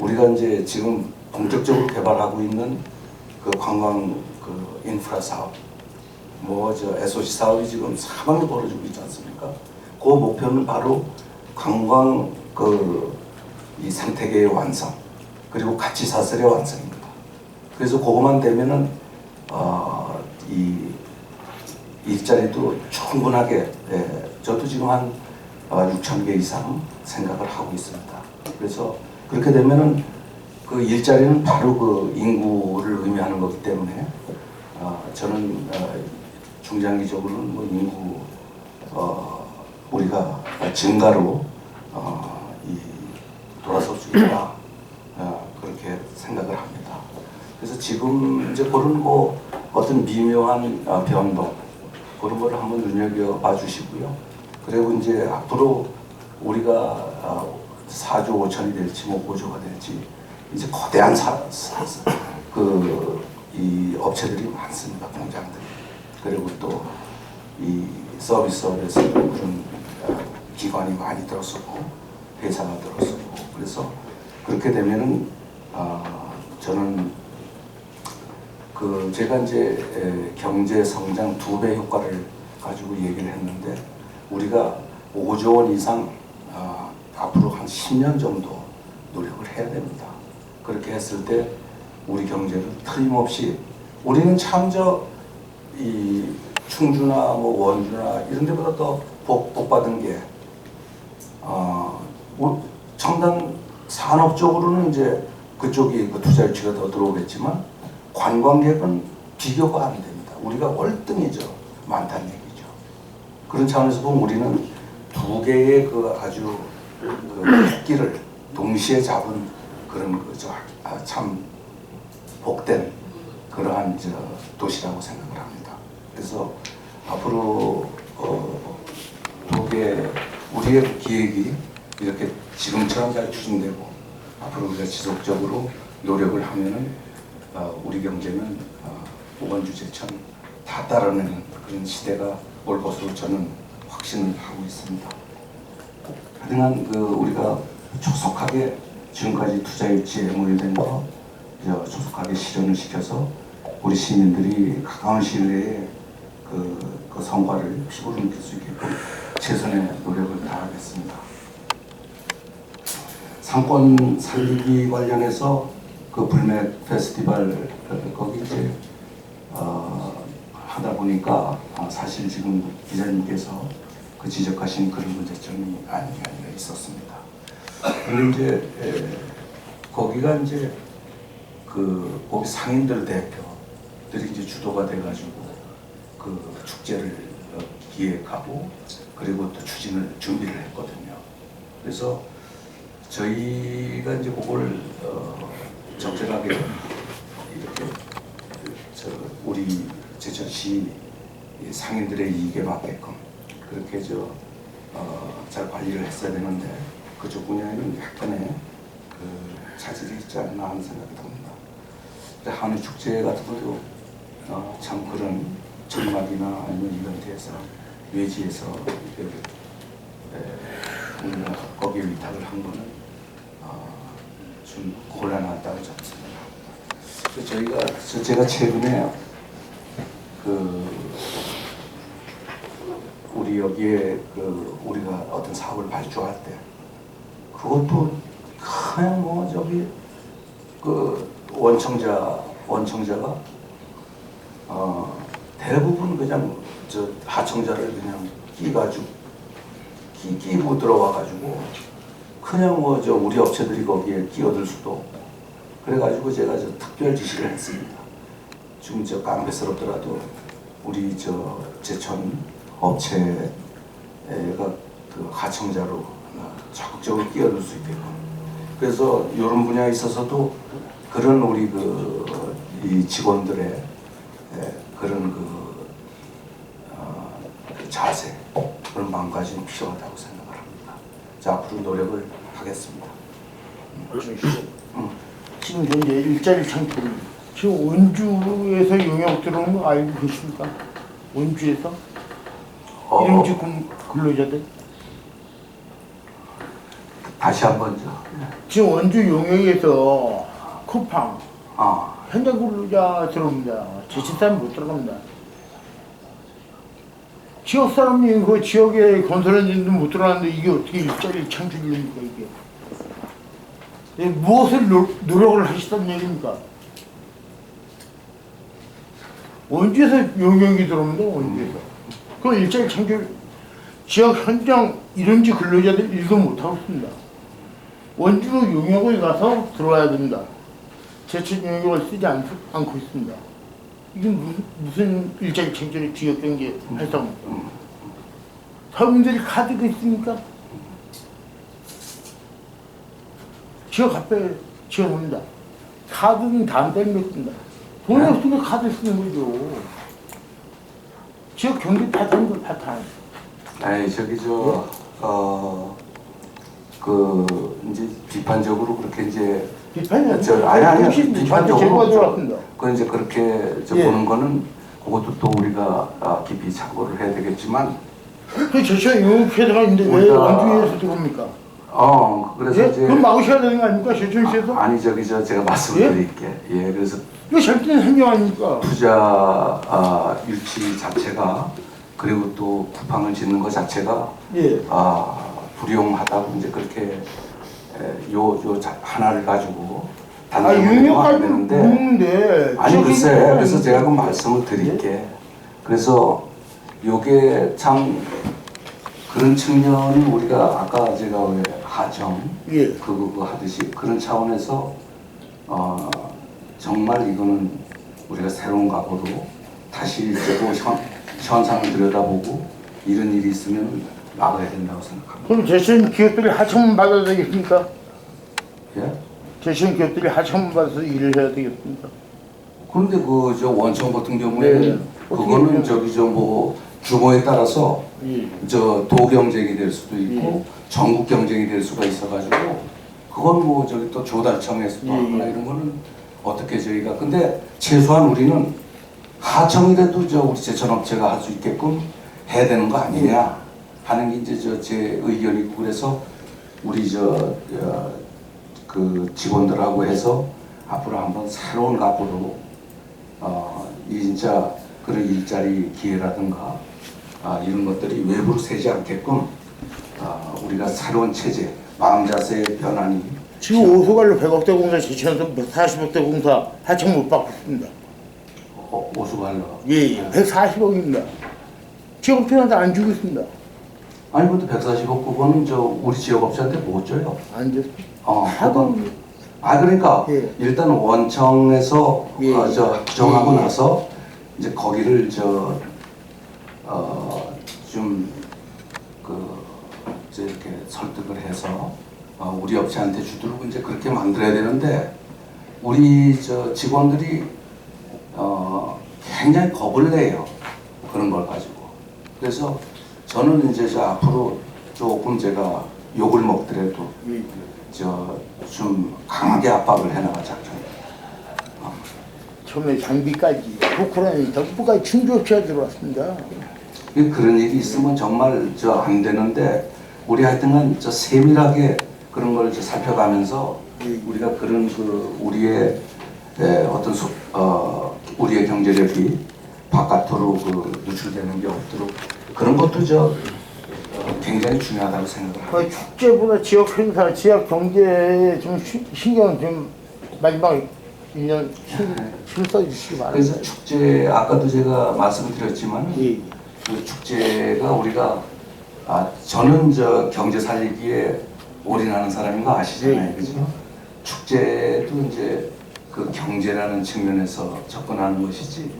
우리가 이제 지금 본격적으로 개발하고 있는 그 관광 그 인프라 사업, SOC 사업이 지금 사방에 벌어지고 있지 않습니까? 그 목표는 바로 관광 이 생태계의 완성, 그리고 가치 사슬의 완성입니다. 그래서 그것만 되면은 이 일자리도 충분하게, 저도 지금 한 6천 개 이상 생각을 하고 있습니다. 그래서 그렇게 되면은 그 일자리는 바로 그 인구를 의미하는 거기 때문에 저는 중장기적으로는 뭐 인구 우리가 증가로 돌아설 수 있다, 그렇게 생각을 합니다. 그래서 지금 이제 그런 어떤 미묘한 변동, 그런 거를 한번 눈여겨봐 주시고요. 그리고 이제 앞으로 우리가 4조 5천이 될지 5조가 될지 이제 거대한 이 업체들이 많습니다. 공장들이. 그리고 또 이 서비스업에서 그런 기관이 많이 들어서고 회사가 들어서고, 그래서 그렇게 되면은 저는 제가 이제 경제 성장 2배 효과를 가지고 얘기를 했는데, 우리가 5조 원 이상 앞으로 한 10년 정도 노력을 해야 됩니다. 그렇게 했을 때 우리 경제는 틀림없이, 우리는 참 이 충주나 원주나 이런 데보다 더 복받은 게 첨단 산업 쪽으로는 이제 그쪽이 그 투자 유치가 더 들어오겠지만 관광객은 비교가 안 됩니다. 우리가 월등히죠. 많다는 얘기죠. 그런 차원에서 보면 우리는 2개의 아주 토끼를 동시에 잡은 그런 참 복된 그러한 도시라고 생각을 합니다. 그래서 앞으로 우리의 기획이 이렇게 지금처럼 잘 추진되고 앞으로 우리가 지속적으로 노력을 하면은 우리 경제는 오건주 제천 다 따라내는 그런 시대가 올 것으로 저는 확신을 하고 있습니다. 하여간 우리가 조속하게 지금까지 투자 유치에 모여된 거 조속하게 실현을 시켜서 우리 시민들이 가까운 시일 내에 그 성과를 피부로 느낄 수 있게끔 최선의 노력을 다하겠습니다. 상권 살리기 관련해서 그 불맥 페스티벌 거기 이제 하다 보니까 사실 지금 기자님께서 그 지적하신 그런 문제점이 아니가 있었습니다. 근데 이제 거기가 이제 거기 상인들 대표들이 이제 주도가 돼가지고 그 축제를 기획하고 그리고 또 준비를 했거든요. 그래서 저희가 이제 그걸 적절하게 이렇게 우리 제천시 상인들의 이익에 맞게끔 그렇게 잘 관리를 했어야 되는데 그쪽 분야에는 약간의 차질이 있지 않나 하는 생각이 듭니다. 한우 축제 같은 것도 참 그런 전막이나 아니면 이벤트에서 외지에서 우리가 거기에 위탁을 한 거는 좀 곤란하다고 저는 생각합니다. 제가 최근에 우리 여기에 우리가 어떤 사업을 발주할 때 그것도 그냥 원청자가 대부분 그냥 하청자를 그냥 끼고 들어와가지고 그냥 우리 업체들이 거기에 끼어들 수도 없고 그래가지고 제가 특별 지시를 했습니다. 지금 깡패스럽더라도 우리 제천 업체가 그 하청자로 적극적으로 끼어들 수 있게끔, 그래서 이런 분야에 있어서도 그런 우리 이 직원들의 그런 자세, 그런 마음가짐이 필요하다고 생각을 합니다. 자, 앞으로 노력을 하겠습니다. 지금 현재 일자리 창출 지금 원주에서 용역 들어오는 거 알고 계십니까? 원주에서 일용직 근로자들 다시 한번 지금 원주 용역에서 쿠팡 아, 현장 근로자 들어옵니다. 지친 사람 못 들어갑니다. 지역 사람이 그 지역에 건설하는데 못 들어가는데 이게 어떻게 일자리 창출입니까 이게? 무엇을 노력을 하시던 얘기입니까? 원주에서 용역이 들어옵니다. 원주에서. 그 일자리 창출 지역 현장 일용직 근로자들 일도 못하고 있습니다. 원주 용역을 가서 들어와야 됩니다. 제천 용역을 쓰지 않고 있습니다. 이게 무슨 일자리 창출의 지역 경제 활성입니까? 서민들이 카드가 있습니까? 지역 앞에 지어놓습니다. 카드는 다음 달에 맺습니다. 돈이 없으니까 카드 쓰는 거죠. 지역 경제 파탄인 거 파탄. 아니 저기 이제 비판적으로 그렇게 이제 비판이 아니 비판적으로 비판적으로 들어왔습니다. 그 이제 그렇게 예. 보는 거는 그것도 또 우리가 깊이 참고를 해야 되겠지만 그 제천 용역회사가 있는데 왜 우리가- 원주에서 들어옵니까? 그래서 예? 이제 그럼 막으셔야 되는 거 아닙니까? 제천시에서? 아니 저기 제가 말씀을 드릴게. 예, 그래서 이거 잘못된 행정 아닙니까? 투자 유치 자체가 그리고 또 쿠팡을 짓는 것 자체가 예. 불용하다고 이제 그렇게 하나를 가지고 용역까지 되는데 묻는데 아니 글쎄 그래서 제가 그 말씀을 드릴게. 그래서 요게 참 그런 측면이 우리가 아까 제가 왜 하정 예. 그거 하듯이 그런 차원에서 정말 이거는 우리가 새로운 각오로 다시 이제 또 현상을 들여다보고 이런 일이 있으면 막아야 된다고 생각합니다. 그럼 제천 기업들이 하청만 받아야 되겠습니까? 예? 제천 기업들이 하청만 받아서 일을 해야 되겠습니까? 그런데 그 저 원청 같은 경우에는 네. 그거는 어떻게 저기 뭐 규모에 따라서 예. 저 도 경쟁이 될 수도 있고 예. 전국 경쟁이 될 수가 있어가지고 그건 뭐 저기 또 조달청에서도 예, 하거나 예. 이런 거는 어떻게 저희가 근데 최소한 우리는 하청이라도 저 우리 제천업체가 할 수 있게끔 해야 되는 거 아니냐 하는 게 이제 제 의견이고 그래서 우리 그 직원들하고 해서 앞으로 한번 새로운 각오로 이 진짜 그런 일자리 기회라든가 이런 것들이 외부로 새지 않게끔 우리가 새로운 체제, 마음 자세의 변환이 지금 오수관로 100억대 공사 제천에서 140억대 공사 하청 못 받고 있습니다. 오수관로. 예, 140억입니다. 지역업체한테 안 주고 있습니다. 아니 근데 140억 그거는 우리 지역업체한테 못 줘요. 안 줬습니다. 그건 그러니까 예. 일단 원청에서 예. 정하고 예. 나서 이제 거기를 이제 이렇게 설득을 해서 우리 업체한테 주도록 이제 그렇게 만들어야 되는데 우리 직원들이 굉장히 겁을 내요. 그런 걸 가지고. 그래서 저는 이제 앞으로 조금 제가 욕을 먹더라도 예. 좀 강하게 압박을 해나갈 작정입니다. 처음에 장비까지 포크라인 덕부까지 충주업체가 들어왔습니다. 그런 일이 있으면 정말 안 되는데 우리 하여튼간 세밀하게 그런 걸 살펴가면서 우리가 그런 우리의 어떤 우리의 경제력이 바깥으로 누출되는 게 없도록 그런 것도 굉장히 중요하다고 생각을 합니다. 축제보다 지역 행사, 지역 경제에 좀 신경 좀 마지막 1년 힘 써주시기 바랍니다. 그래서 축제 아까도 제가 말씀드렸지만 예. 그 축제가 우리가 저는 경제 살리기에 올인하는 사람인 거 아시잖아요, 예. 그죠? 축제도 이제 그 경제라는 측면에서 접근하는 것이지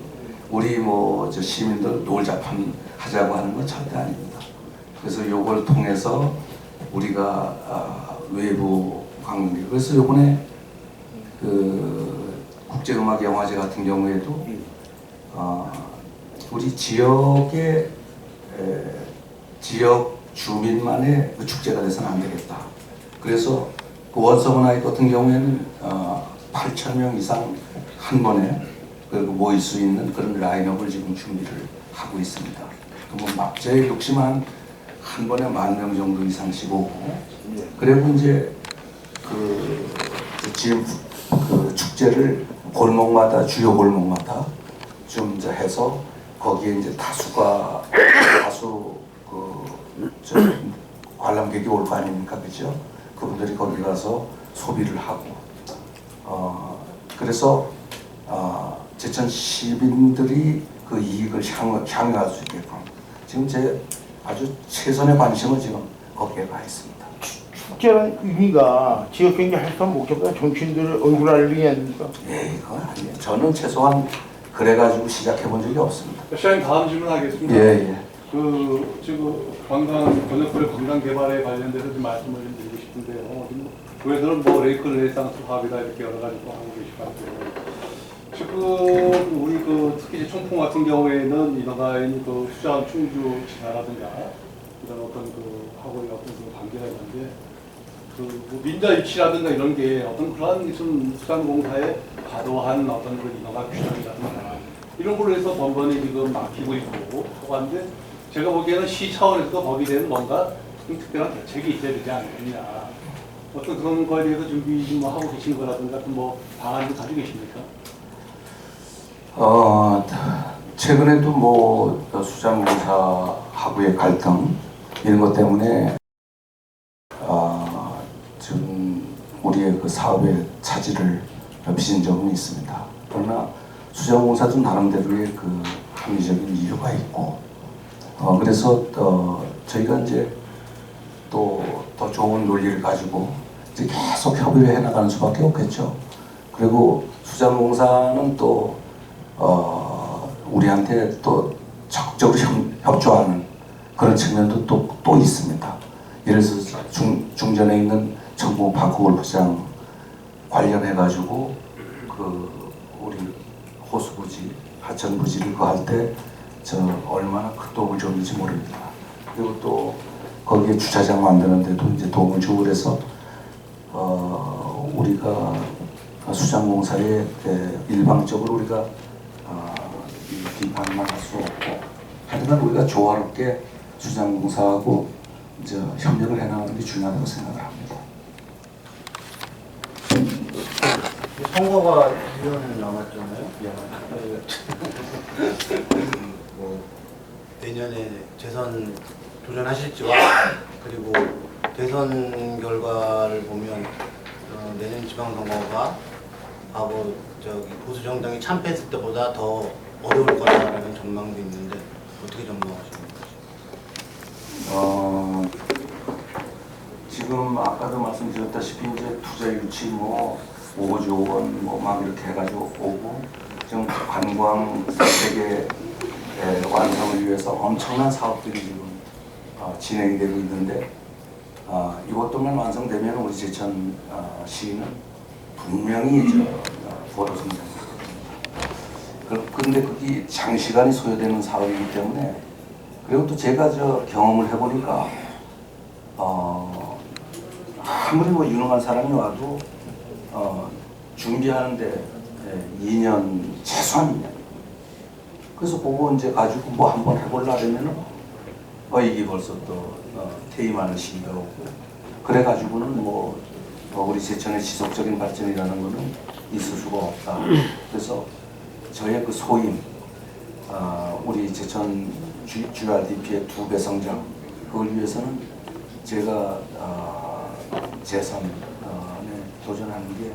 우리 시민들 놀자판 하자고 하는 건 절대 아닙니다. 그래서 요걸 통해서 우리가 외부 관광객 그래서 요번에 그 국제음악영화제 같은 경우에도 우리 지역의 지역 주민만의 그 축제가 돼서는 안 되겠다. 그래서 그 원서문 아이 같은 경우에는 8,000명 이상 한 번에 그리고 모일 수 있는 그런 라인업을 지금 준비를 하고 있습니다. 제 욕심은 한 번에 10,000명 정도 이상씩 오고, 그리고 이제 지금 그 축제를 골목마다, 주요 골목마다 좀 이제 해서 거기에 이제 다수 관람객이 올 거 아닙니까, 그죠? 그분들이 거기 가서 소비를 하고, 그래서 제천 시민들이 그 이익을 향유할 수 있게끔 지금 제 아주 최선의 관심을 지금 거기에 가 있습니다. 축제라는 의미가 지역 경제 활성 목적보다 정치인들의 얼굴 알리기 아닙니까? 예, 그건 아니에요. 저는 최소한 그래가지고 시작해 본 적이 없습니다. 시장님 다음 질문하겠습니다. 예. 지금 번역풀의 관광 개발에 관련돼서 좀 말씀을 좀 드리고 싶은데요. 교회들은 뭐 레이크 르네상스 화합이다 이렇게 여러 가지 또 하고 계시고, 지금 우리 특히 이제 청풍 같은 경우에는 이나가 있는 수장 충주 지사라든가 이런 어떤 하고의 어떤 관계가 있는데, 뭐 민자 유치라든가 이런 게 어떤 그러한 무슨 수산공사에 과도한 어떤 인허가 규정이라든가 이런 걸로 해서 번번이 지금 막히고 있고 하고 하는데, 제가 보기에는 시 차원에서 거기에 대한 뭔가 특별한 대책이 있어야 되지 않느냐, 어떤 그런 거에 대해서 준비 좀 하고 계신 거라든가 뭐 방안을 가지고 계십니까? 최근에도 뭐 수자공사하고의 갈등 이런 것 때문에 지금 우리의 그 사업에 차질을 빚은 적은 있습니다. 그러나 수자공사도 나름대로의 그 합리적인 이유가 있고, 그래서 저희가 이제 또 더 좋은 논리를 가지고 이제 계속 협의를 해나가는 수밖에 없겠죠. 그리고 수자공사는 또 우리한테 또 적극적으로 협조하는 그런 측면도 또 있습니다. 예를 들어서 중전에 있는 청풍 파크 골프장 관련해 가지고 우리 호수부지, 하천부지를 할 때 얼마나 큰 도움을 줬는지 모릅니다. 그리고 또 거기에 주차장 만드는데도 이제 도움을 주고 그래서 우리가 수자공사에 일방적으로 우리가 비판만 할 수 없고, 하여간 우리가 조화롭게 수자공사하고 이제 협력을 해나가는 게 중요하다고 생각을 합니다. 선거가 1년 남았잖아요. 뭐 내년에 대선 도전하실지와, 그리고 대선 결과를 보면 내년 지방선거가 보수 정당이 참패했을 때보다 더 어려울 거다라는 전망도 있는데 어떻게 전망하십니까? 지금 아까도 말씀드렸다시피 이제 투자 유치 5조 원 막 이렇게 해가지고 오고, 지금 관광 세계 완성을 위해서 엄청난 사업들이 지금 진행이 되고 있는데, 이것도만 완성되면 우리 제천 시는 분명히 보도 성장이 됩니다. 그런데 그게 장시간이 소요되는 사업이기 때문에, 그리고 또 제가 경험을 해보니까 아무리 유능한 사람이 와도 준비하는데 2년, 최소한 2년. 그래서 그거 이제 가지고 한번 해보려 하면은 이게 벌써 또 퇴임하는 시기가 오고, 그래가지고는 우리 제천의 지속적인 발전이라는 거는 있을 수가 없다. 그래서 저의 그 소임, 우리 제천 GRDP의 2배 성장, 그걸 위해서는 제가 재선에 도전하는 게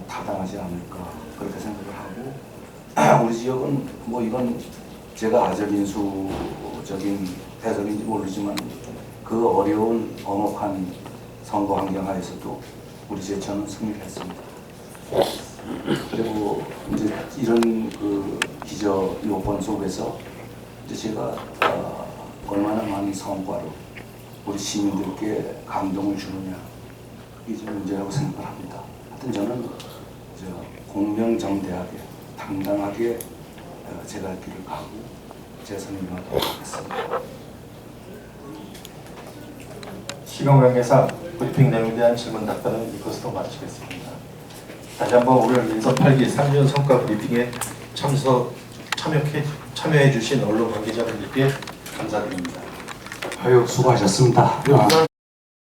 타당하지 않을까, 그렇게 생각을 하고, 우리 지역은 이건 제가 아적인수적인 대선인지 모르지만 그 어려운 엄혹한 선거 환경 하에서도 우리 제천은 승리를 했습니다. 그리고 이제 이런 기저 요건 속에서 이제 제가 얼마나 많은 성과로 우리 시민들께 감동을 주느냐, 이게 좀 문제라고 생각을 합니다. 하여튼 저는 공명정대하게 당당하게 제 갈 길을 가고 재선을 임하도록 하겠습니다. 시간 관계상 브리핑 내용에 대한 질문 답변은 이것으로 마치겠습니다. 다시 한번 오늘 민선 8기 3년 성과 브리핑에 참여해 주신 언론 관계자분들께 감사드립니다. 아유 수고하셨습니다.